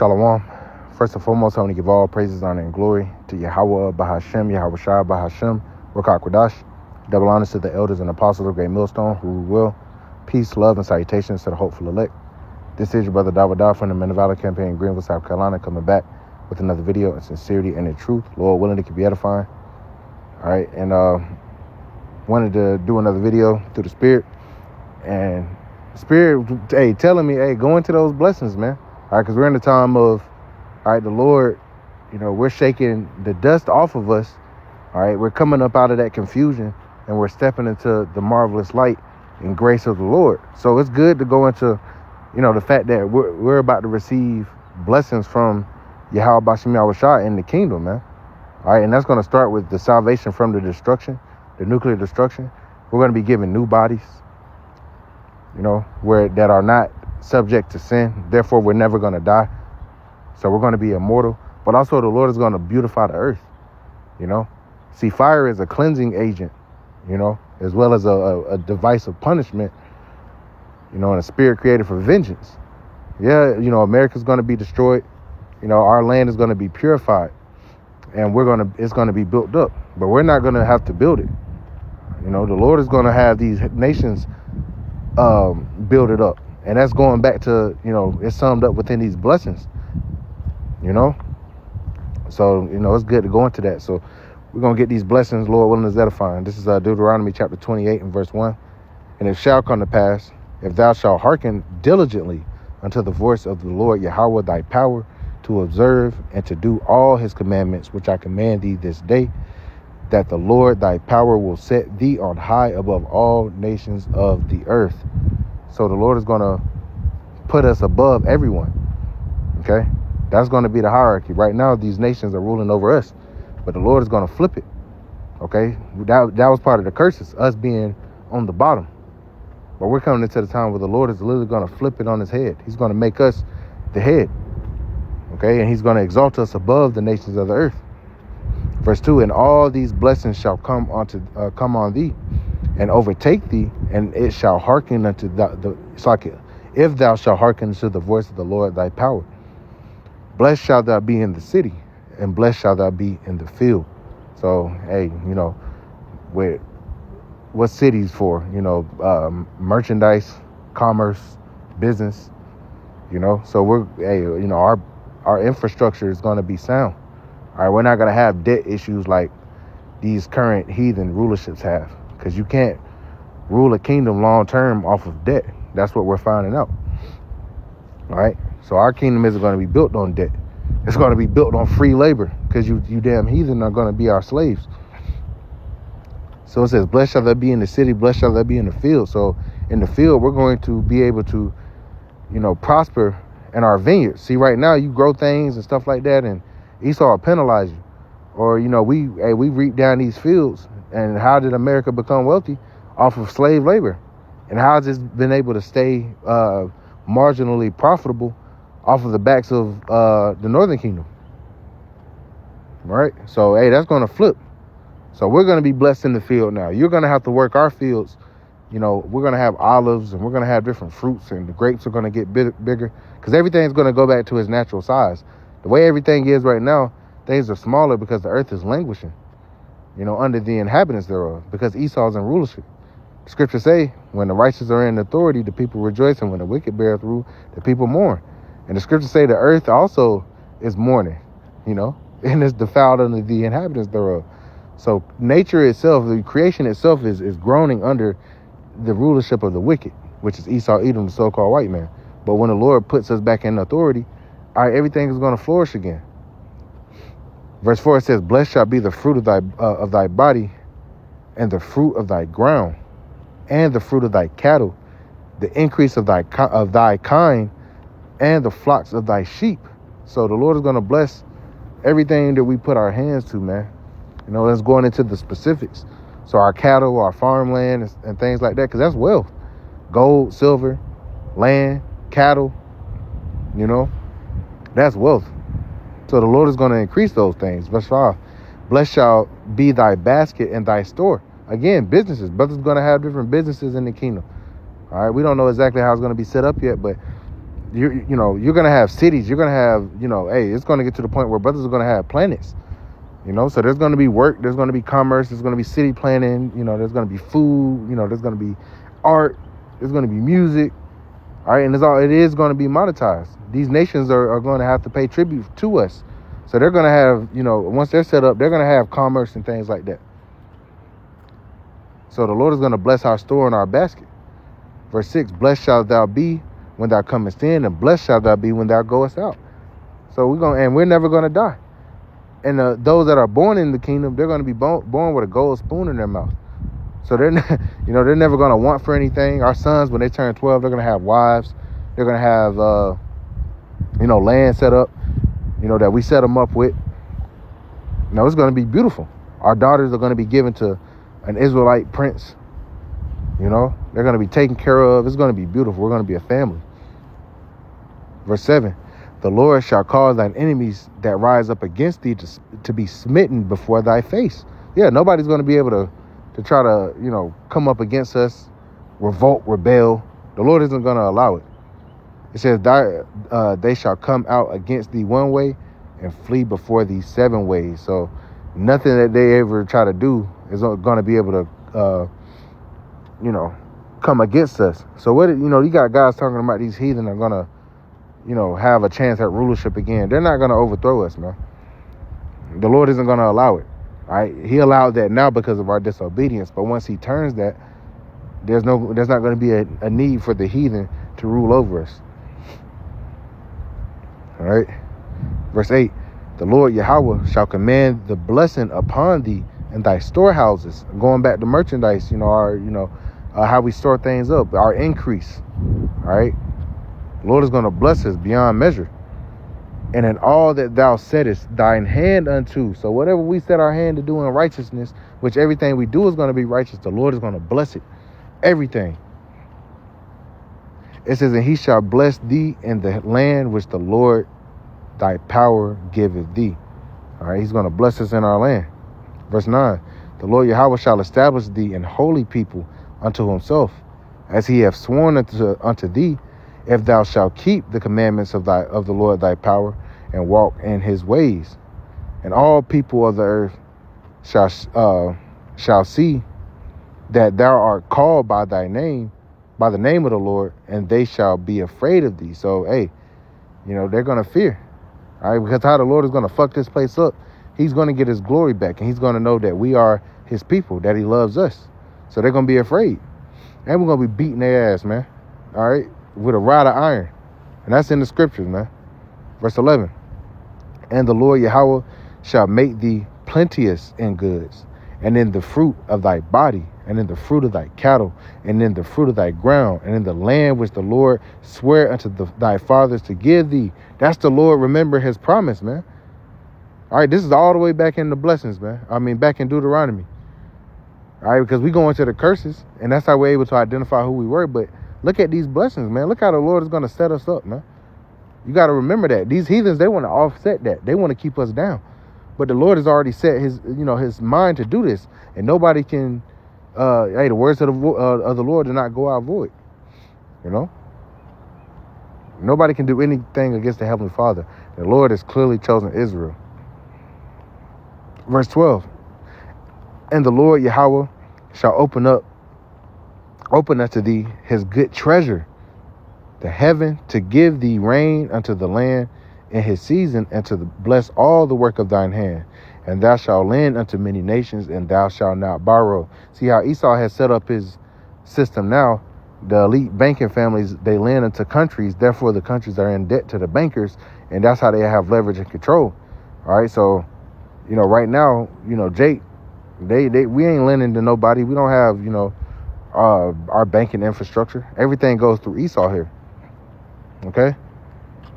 Shalom. First and foremost, I want to give all praises, honor, and glory to Yahweh, Bahashem, Yahweh Shai, Bahashem, Ruach HaKodesh. Double honors to the elders and apostles of Great Millstone, who will. Peace, love, and salutations to the hopeful elect. This is your brother Dawada from the Men of Valor campaign in Greenville, South Carolina, coming back with another video in sincerity and in truth. Lord willing, it can be edifying. All right, and wanted to do another video through the Spirit. And Spirit, telling me, go into those blessings, man. All right, because we're in the time of, all right, the Lord, we're shaking the dust off of us. All right, we're coming up out of that confusion and we're stepping into the marvelous light and grace of the Lord. So it's good to go into, the fact that we're about to receive blessings from Yahweh Bashem Yahweh Shai in the kingdom, man. All right, and that's going to start with the salvation from the destruction, the nuclear destruction. We're going to be given new bodies, that are not subject to sin. Therefore, we're never going to die. So we're going to be immortal. But also the Lord is going to beautify the earth, See, fire is a cleansing agent, as well as a device of punishment, and a spirit created for vengeance. Yeah, America's going to be destroyed. Our land is going to be purified. And it's going to be built up. But we're not going to have to build it. The Lord is going to have these nations build it up. And that's going back to, it's summed up within these blessings, So, it's good to go into that. So we're going to get these blessings, Lord willing, is edifying. This is Deuteronomy chapter 28 and verse 1. And it shall come to pass, if thou shalt hearken diligently unto the voice of the Lord Yahweh thy power, to observe and to do all his commandments, which I command thee this day, that the Lord thy power will set thee on high above all nations of the earth. So the Lord is going to put us above everyone. Okay? That's going to be the hierarchy. Right now, these nations are ruling over us, but the Lord is going to flip it. Okay? That was part of the curses, us being on the bottom. But we're coming into the time where the Lord is literally going to flip it on his head. He's going to make us the head. Okay? And he's going to exalt us above the nations of the earth. Verse 2, and all these blessings shall come on thee and overtake thee, and it shall hearken unto if thou shalt hearken to the voice of the Lord thy power. Blessed shalt thou be in the city, and blessed shalt thou be in the field. So, what cities for? Merchandise, commerce, business. So we're our infrastructure is going to be sound. All right, we're not going to have debt issues like these current heathen rulerships have, because you can't rule a kingdom long term off of debt. That's what we're finding out. All right, so our kingdom isn't going to be built on debt. It's going to be built on free labor, because you damn heathen are going to be our slaves. So it says, blessed shall thou be in the city, blessed shall thou be in the field. So in the field, we're going to be able to, prosper in our vineyards. See, right now you grow things and stuff like that, and Esau will penalize you. Or, we reap down these fields. And how did America become wealthy? Off of slave labor. And how has this been able to stay marginally profitable off of the backs of the Northern Kingdom? Right? So, that's going to flip. So we're going to be blessed in the field now. You're going to have to work our fields. We're going to have olives, and we're going to have different fruits, and the grapes are going to get bigger, because everything's going to go back to its natural size. The way everything is right now, things are smaller because the earth is languishing, under the inhabitants thereof, because Esau's in rulership. The scriptures say, when the righteous are in authority, the people rejoice, and when the wicked beareth rule, the people mourn. And the scriptures say the earth also is mourning, and is defiled under the inhabitants thereof. So nature itself, the creation itself is groaning under the rulership of the wicked, which is Esau, Edom, the so-called white man. But when the Lord puts us back in authority, all right, everything is going to flourish again. Verse 4, it says, blessed shall be the fruit of thy body, and the fruit of thy ground, and the fruit of thy cattle, the increase of thy kind, and the flocks of thy sheep. So the Lord is going to bless everything that we put our hands to, man. That's going into the specifics. So our cattle, our farmland, and things like that, because that's wealth. Gold, silver, land, cattle, that's wealth. So the Lord is going to increase those things. Verse 5, blessed shall be thy basket and thy store. Again, businesses. Brothers going to have different businesses in the kingdom. All right, we don't know exactly how it's going to be set up yet, but you're gonna have cities. You're gonna have, hey, it's gonna get to the point where brothers are gonna have planets. So there's gonna be work. There's gonna be commerce. There's gonna be city planning. There's gonna be food. There's gonna be art. There's gonna be music. All right, and it is gonna be monetized. These nations are going to have to pay tribute to us. So they're gonna have, once they're set up, they're gonna have commerce and things like that. So the Lord is gonna bless our store and our basket. Verse 6, blessed shalt thou be when thou comest in, and blessed shalt thou be when thou goest out. So we're never going to die. And those that are born in the kingdom, they're going to be born with a gold spoon in their mouth. So they're never going to want for anything. Our sons, when they turn 12, they're going to have wives. They're going to have, land set up, that we set them up with. It's going to be beautiful. Our daughters are going to be given to an Israelite prince. They're going to be taken care of. It's going to be beautiful. We're going to be a family. Verse 7, the Lord shall cause thine enemies that rise up against thee to be smitten before thy face. Yeah, nobody's going to be able to try to, come up against us, revolt, rebel. The Lord isn't going to allow it. It says, they shall come out against thee one way and flee before thee 7 ways. So nothing that they ever try to do is going to be able to, come against us. So what, you got guys talking about these heathen are going to, have a chance at rulership again. They're not going to overthrow us, man. The Lord isn't going to allow it. All right. He allowed that now because of our disobedience. But once he turns that, there's not going to be a need for the heathen to rule over us. All right. Verse 8, the Lord Yahweh shall command the blessing upon thee in thy storehouses. Going back to merchandise, how we store things up, our increase. All right. The Lord is going to bless us beyond measure. And in all that thou settest thine hand unto. So whatever we set our hand to do in righteousness, which everything we do is going to be righteous, the Lord is going to bless it. Everything. It says, and he shall bless thee in the land which the Lord thy power giveth thee. All right. He's going to bless us in our land. Verse 9, the Lord Yahweh shall establish thee in holy people unto himself, as he hath sworn unto thee, if thou shalt keep the commandments of the Lord thy power, and walk in his ways. And all people of the earth shall see that thou art called by thy name, by the name of the Lord, and they shall be afraid of thee. So, hey, they're going to fear. All right, because how the Lord is going to fuck this place up, he's going to get his glory back, and he's going to know that we are his people, that he loves us. So they're going to be afraid. And we're going to be beating their ass, man. All right, with a rod of iron. And that's in the scriptures, man. Verse 11. And the Lord Yahweh shall make thee plenteous in goods, and in the fruit of thy body, and in the fruit of thy cattle, and in the fruit of thy ground, and in the land which the Lord sware unto thy fathers to give thee. That's the Lord remember his promise, man. All right, this is all the way back in the blessings, man. Back in Deuteronomy. All right, because we go into the curses, and that's how we're able to identify who we were. But look at these blessings, man. Look how the Lord is going to set us up, man. You got to remember that. These heathens, they want to offset that. They want to keep us down. But the Lord has already set his mind to do this. And nobody can, the words of the Lord do not go out void. Nobody can do anything against the Heavenly Father. The Lord has clearly chosen Israel. Verse 12. And the Lord Yahweh shall open unto thee his good treasure, the heaven, to give thee rain unto the land in his season, and to bless all the work of thine hand. And thou shalt lend unto many nations, and thou shalt not borrow. See how Esau has set up his system now. The elite banking families, they lend unto countries. Therefore, the countries are in debt to the bankers, and that's how they have leverage and control. All right, so, right now, Jake, we ain't lending to nobody. We don't have, our banking infrastructure. Everything goes through Esau here. Okay?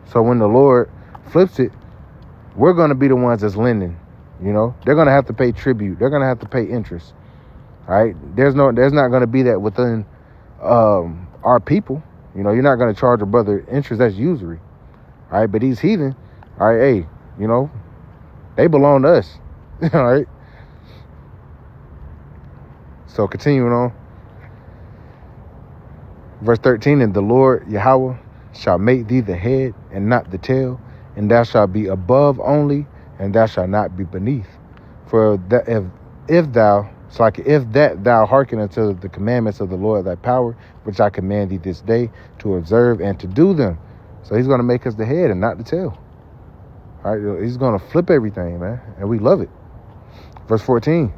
So when the Lord flips it, we're going to be the ones that's lending. They're going to have to pay tribute. They're going to have to pay interest. All right? There's not going to be that within our people. You're not going to charge a brother interest. That's usury. All right? But these heathen, all right, hey, they belong to us. All right? So continuing on. Verse 13, and the Lord Yahweh shall make thee the head and not the tail, and thou shalt be above only, and thou shalt not be beneath. For that if thou hearken unto the commandments of the Lord thy power, which I command thee this day, to observe and to do them. So he's going to make us the head and not the tail. All right, he's going to flip everything, man, and we love it. Verse 14,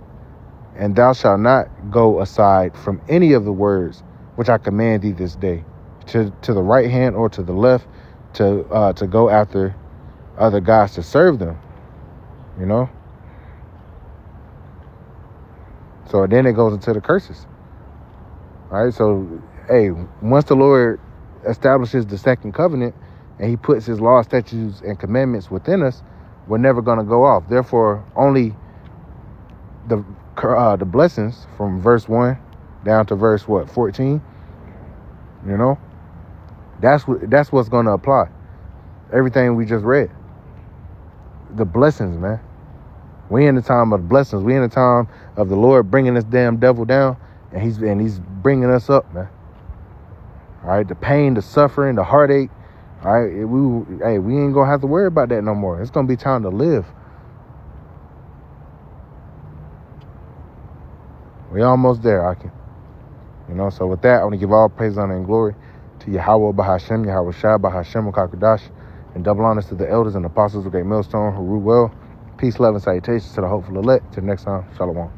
and thou shalt not go aside from any of the words which I command thee this day, to the right hand or to the left, to go after other gods to serve them. You know. So then it goes into the curses. All right. So, hey, once the Lord establishes the second covenant and he puts his laws, statutes, and commandments within us, we're never going to go off. Therefore, only the blessings from verse 1 down to verse 14, you know, that's what's going to apply. Everything we just read. The blessings, man. We in the time of blessings. We in the time of the Lord bringing this damn devil down, and he's bringing us up, man. All right, the pain, the suffering, the heartache. All right, we ain't gonna have to worry about that no more. It's gonna be time to live. We almost there, Akin. You know, so with that, I want to give all praise, honor, and glory to Yahweh Bahashem, Yahweh Shai Bahashem Kakadash, and double honors to the elders and apostles of Great Millstone who rule well. Peace, love, and salutations to the hopeful elect. Till next time, Shalom.